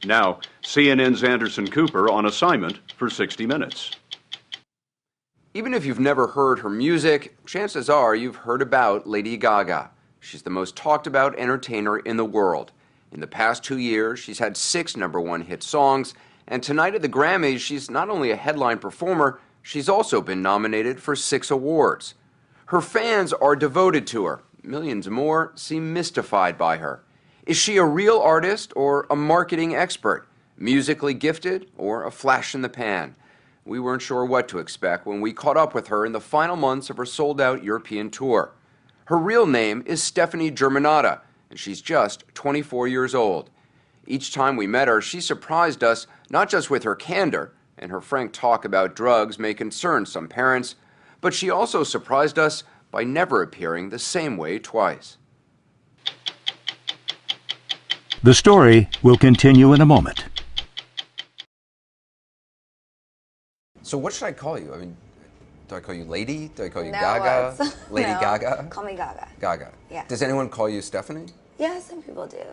Now, CNN's Anderson Cooper on assignment for 60 Minutes. Even if you've never heard her music, chances are you've heard about Lady Gaga. She's the most talked about entertainer in the world. In the past 2 years, she's had 6 #1 hit songs, and tonight at the Grammys, she's not only a headline performer, she's also been nominated for 6 awards. Her fans are devoted to her. Millions more seem mystified by her. Is she a real artist or a marketing expert? Musically gifted or a flash in the pan? We weren't sure what to expect when we caught up with her in the final months of her sold-out European tour. Her real name is Stephanie Germanotta, and she's just 24 years old. Each time we met her, she surprised us not just with her candor, and her frank talk about drugs may concern some parents, but she also surprised us by never appearing the same way twice. The story will continue in a moment. So what should I call you? I mean, do I call you Lady? Do I call you Gaga? Lady No. Gaga? Call me Gaga. Gaga. Yeah. Does anyone call you Stephanie? Yeah, some people do,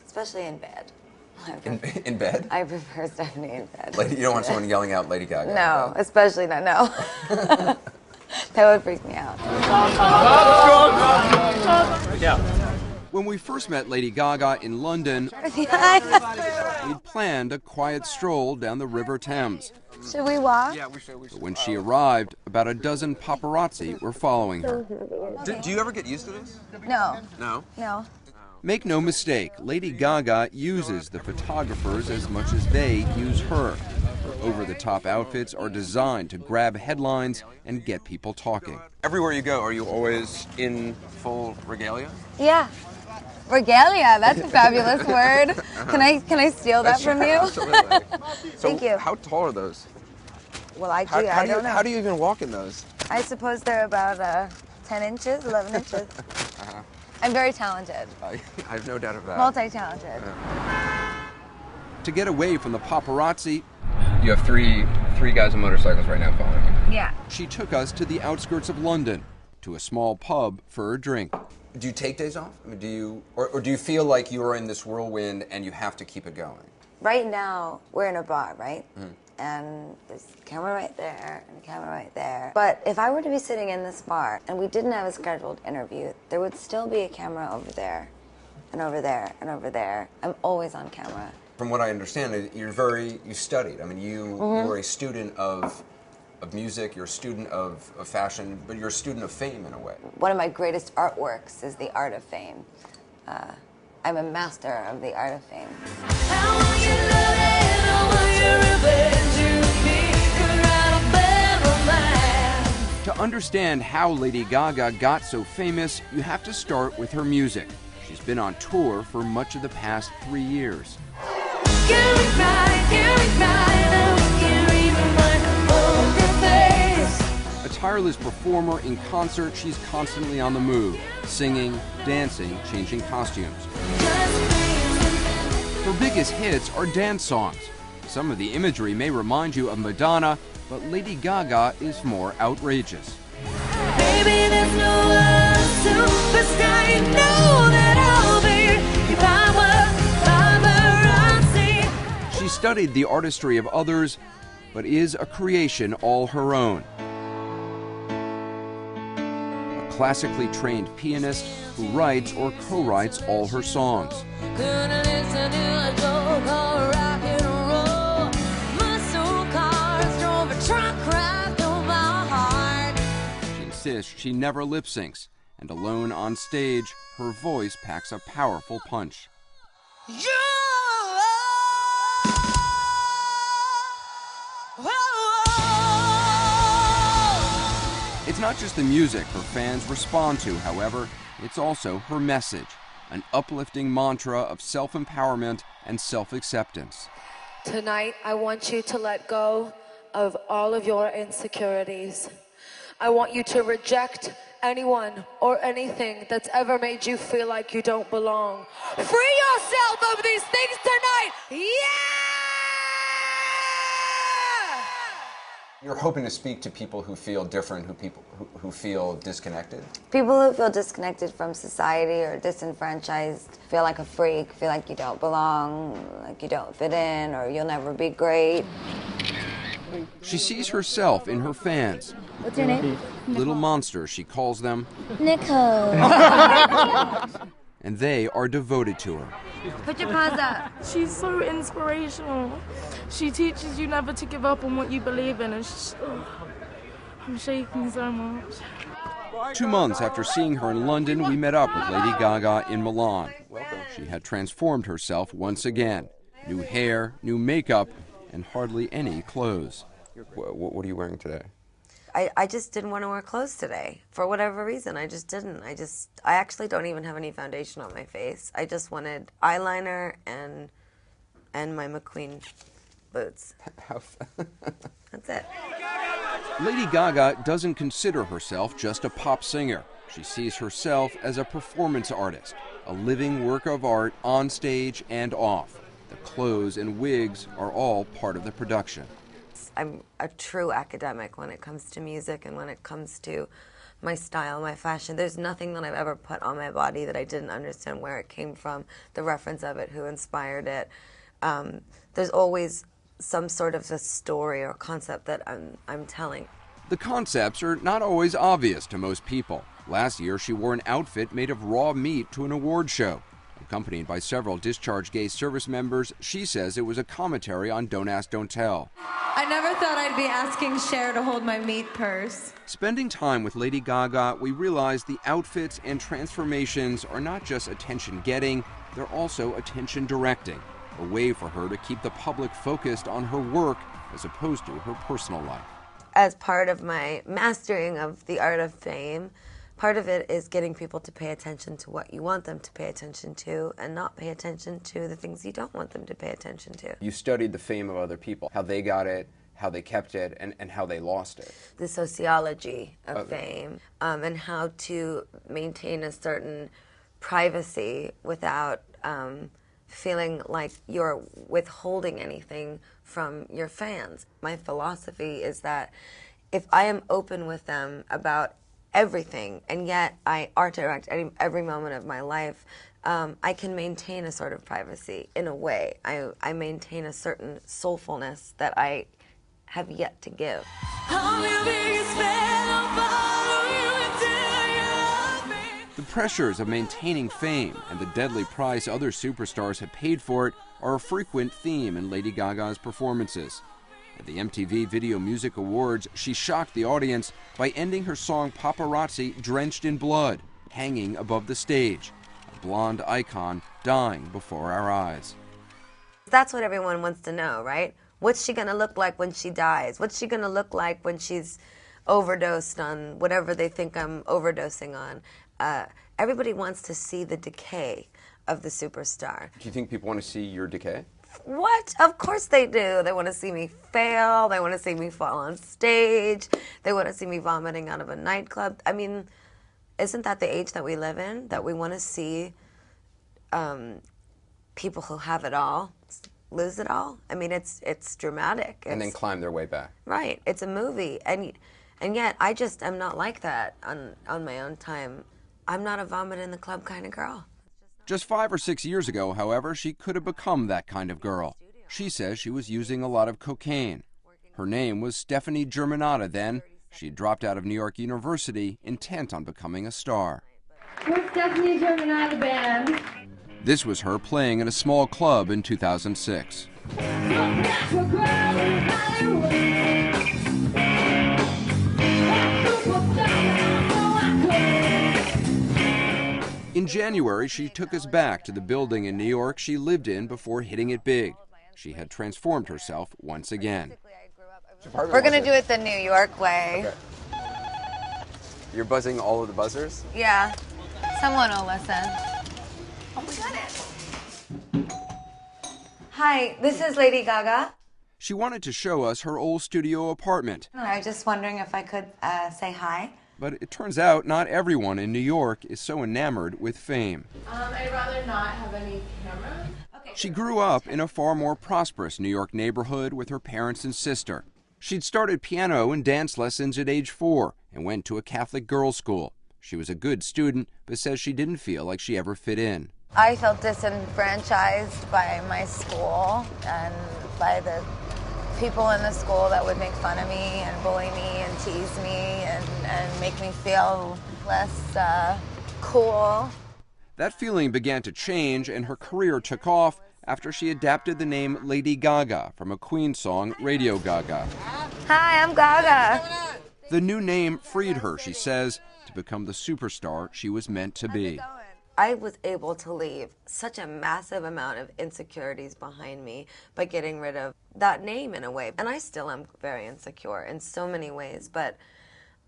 especially in bed. In bed? I prefer Stephanie in bed. Lady, you don't want someone yelling out Lady Gaga? No, especially not, no. That would freak me out. When we first met Lady Gaga in London, we'd planned a quiet stroll down the River Thames. Should we walk? Yeah, we should. But when she arrived, about a dozen paparazzi were following her. Do you ever get used to this? No. No? No. Make no mistake, Lady Gaga uses the photographers as much as they use her. Her over-the-top outfits are designed to grab headlines and get people talking. Everywhere you go, are you always in full regalia? Yeah. Regalia, that's a fabulous word. Can I steal that from you? Absolutely. Thank you. How tall are those? Well, I don't know. How do you even walk in those? I suppose they're about 10 inches, 11 inches. I'm very talented. I have no doubt of that. Multi-talented. To get away from the paparazzi, you have three guys on motorcycles right now following you. Yeah. She took us to the outskirts of London, to a small pub for a drink. Do you take days off? I mean, do you feel like you are in this whirlwind and you have to keep it going? Right now, we're in a bar, right? And there's a camera right there and a camera right there. But if I were to be sitting in this bar and we didn't have a scheduled interview, there would still be a camera over there and over there and over there. I'm always on camera. From what I understand, you studied. I mean, you were a student of music, you're a student of fashion, but you're a student of fame in a way. One of my greatest artworks is the art of fame. I'm a master of the art of fame. To understand how Lady Gaga got so famous, you have to start with her music. She's been on tour for much of the past 3 years. A tireless performer in concert, she's constantly on the move, singing, dancing, changing costumes. Her biggest hits are dance songs. Some of the imagery may remind you of Madonna, but Lady Gaga is more outrageous. Baby, there's no other superstar, you know that I'll be if I were paparazzi. She studied the artistry of others, but is a creation all her own. A classically trained pianist who writes or co-writes all her songs. Couldn't listen to a joke or rock and roll. Muscle cars drove a truck right through my heart. She insists she never lip syncs, and alone on stage, her voice packs a powerful punch. It's not just the music her fans respond to, however, it's also her message, an uplifting mantra of self-empowerment and self-acceptance. Tonight, I want you to let go of all of your insecurities. I want you to reject anyone or anything that's ever made you feel like you don't belong. Free yourself of these things tonight! Yeah! You're hoping to speak to people who feel different, who feel disconnected? People who feel disconnected from society or disenfranchised, feel like a freak, feel like you don't belong, like you don't fit in, or you'll never be great. She sees herself in her fans. What's your name? Little monsters, she calls them. Nicole. And they are devoted to her. Put your paws up. She's so inspirational. She teaches you never to give up on what you believe in, and I'm shaking so much. 2 months after seeing her in London, we met up with Lady Gaga in Milan. She had transformed herself once again. New hair, new makeup, and hardly any clothes. What are you wearing today? I just didn't want to wear clothes today. For whatever reason, I just didn't. I actually don't even have any foundation on my face. I just wanted eyeliner and my McQueen boots. That's it. Lady Gaga doesn't consider herself just a pop singer. She sees herself as a performance artist, a living work of art on stage and off. The clothes and wigs are all part of the production. I'm a true academic when it comes to music and when it comes to my style, my fashion. There's nothing that I've ever put on my body that I didn't understand where it came from, the reference of it, who inspired it. There's always some sort of a story or concept that I'm telling. The concepts are not always obvious to most people. Last year, she wore an outfit made of raw meat to an award show. Accompanied by several discharged gay service members, she says it was a commentary on Don't Ask, Don't Tell. I never thought I'd be asking Cher to hold my meat purse. Spending time with Lady Gaga, we realized the outfits and transformations are not just attention-getting, they're also attention-directing, a way for her to keep the public focused on her work as opposed to her personal life. As part of my mastering of the art of fame, part of it is getting people to pay attention to what you want them to pay attention to and not pay attention to the things you don't want them to pay attention to. You studied the fame of other people, how they got it, how they kept it, and how they lost it. The sociology of fame, and how to maintain a certain privacy without feeling like you're withholding anything from your fans. My philosophy is that if I am open with them about everything, and yet I art direct every moment of my life, I can maintain a sort of privacy in a way. I maintain a certain soulfulness that I have yet to give. The pressures of maintaining fame and the deadly price other superstars have paid for it are a frequent theme in Lady Gaga's performances. At the MTV Video Music Awards, she shocked the audience by ending her song Paparazzi drenched in blood, hanging above the stage, a blonde icon dying before our eyes. That's what everyone wants to know, right? What's she gonna look like when she dies? What's she gonna look like when she's overdosed on whatever they think I'm overdosing on? Everybody wants to see the decay of the superstar. Do you think people want to see your decay? What? Of course they do. They want to see me fail. They want to see me fall on stage. They want to see me vomiting out of a nightclub. I mean, isn't that the age that we live in? That we want to see people who have it all lose it all? I mean, it's dramatic. And then climb their way back. Right. It's a movie. And yet I just am not like that on my own time. I'm not a vomit in the club kind of girl. Just 5 or 6 years ago, however, she could have become that kind of girl. She says she was using a lot of cocaine. Her name was Stephanie Germanotta then. She dropped out of New York University, intent on becoming a star. We're Stephanie Germanotta Band. This was her playing in a small club in 2006. In January, she took us back to the building in New York she lived in before hitting it big. She had transformed herself once again. We're going to do it the New York way. Okay. You're buzzing all of the buzzers? Yeah. Someone will listen. Oh, we got it. Hi, this is Lady Gaga. She wanted to show us her old studio apartment. I was just wondering if I could say hi. But it turns out not everyone in New York is so enamored with fame. I'd rather not have any cameras. She grew up in a far more prosperous New York neighborhood with her parents and sister. She'd started piano and dance lessons at age 4 and went to a Catholic girls' school. She was a good student, but says she didn't feel like she ever fit in. I felt disenfranchised by my school and by the people in the school that would make fun of me and bully me and tease me and make me feel less cool. That feeling began to change, and her career took off after she adapted the name Lady Gaga from a Queen song, Radio Gaga. Hi, I'm Gaga. The new name freed her, she says, to become the superstar she was meant to be. I was able to leave such a massive amount of insecurities behind me by getting rid of that name in a way. And I still am very insecure in so many ways, but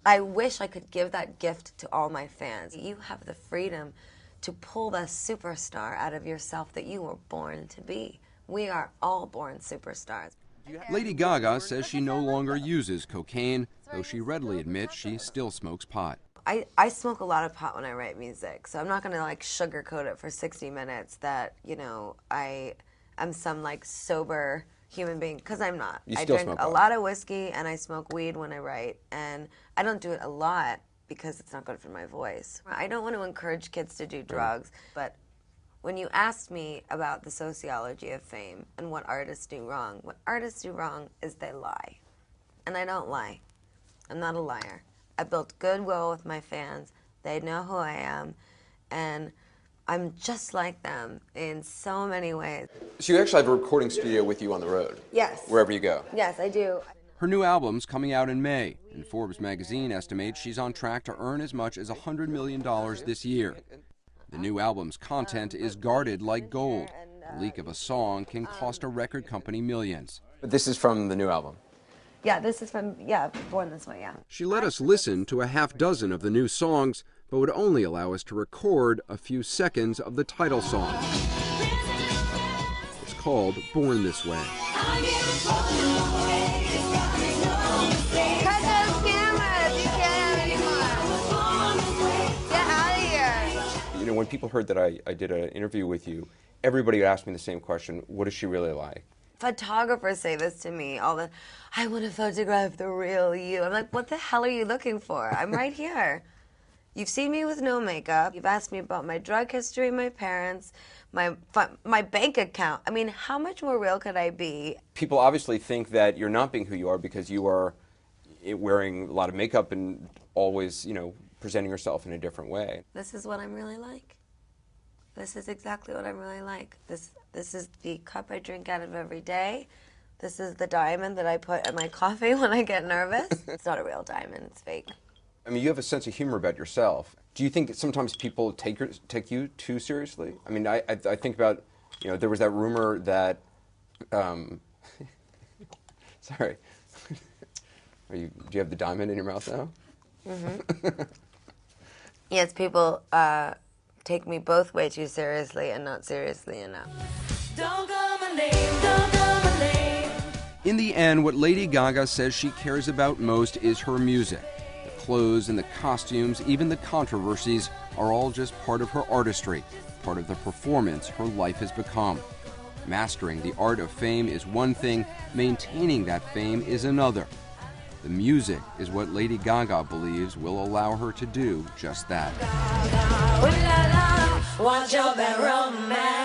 I wish I could give that gift to all my fans. You have the freedom to pull the superstar out of yourself that you were born to be. We are all born superstars. Lady Gaga says she no longer uses cocaine, though she readily admits she still smokes pot. I smoke a lot of pot when I write music, so I'm not gonna like sugarcoat it for 60 minutes that, you know, I am some like sober human being, because I'm not. You still I drink a lot of whiskey and I smoke weed when I write, and I don't do it a lot because it's not good for my voice. I don't want to encourage kids to do drugs, but when you asked me about the sociology of fame and what artists do wrong, what artists do wrong is they lie. And I don't lie. I'm not a liar. I built goodwill with my fans. They know who I am, and I'm just like them in so many ways. So you actually have a recording studio with you on the road? Yes. Wherever you go? Yes, I do. Her new album's coming out in May, and Forbes magazine estimates she's on track to earn as much as $100 million this year. The new album's content is guarded like gold. The leak of a song can cost a record company millions. But this is from the new album? Yeah, this is from, Born This Way, yeah. She let us listen to a half dozen of the new songs, but would only allow us to record a few seconds of the title song. It's called Born This Way. Cut those cameras! You can't have any more. Get out of here! You know, when people heard that I did an interview with you, everybody asked me the same question: what is she really like? Photographers say this to me all the, I want to photograph the real you. I'm like, what the hell are you looking for? I'm right here. You've seen me with no makeup. You've asked me about my drug history, my parents, my bank account. I mean, how much more real could I be? People obviously think that you're not being who you are because you are wearing a lot of makeup and always, you know, presenting yourself in a different way. This is what I'm really like. This is exactly what I'm really like. This is the cup I drink out of every day. This is the diamond that I put in my coffee when I get nervous. It's not a real diamond, it's fake. I mean, you have a sense of humor about yourself. Do you think that sometimes people take you too seriously? I mean, I think about, you know, there was that rumor that, sorry, do you have the diamond in your mouth now? Mm-hmm. Yes, people take me both way too seriously and not seriously enough. Don't call my name, don't call my name. In the end, what Lady Gaga says she cares about most is her music. The clothes and the costumes, even the controversies, are all just part of her artistry, part of the performance her life has become. Mastering the art of fame is one thing, maintaining that fame is another. The music is what Lady Gaga believes will allow her to do just that. Watch your bad romance.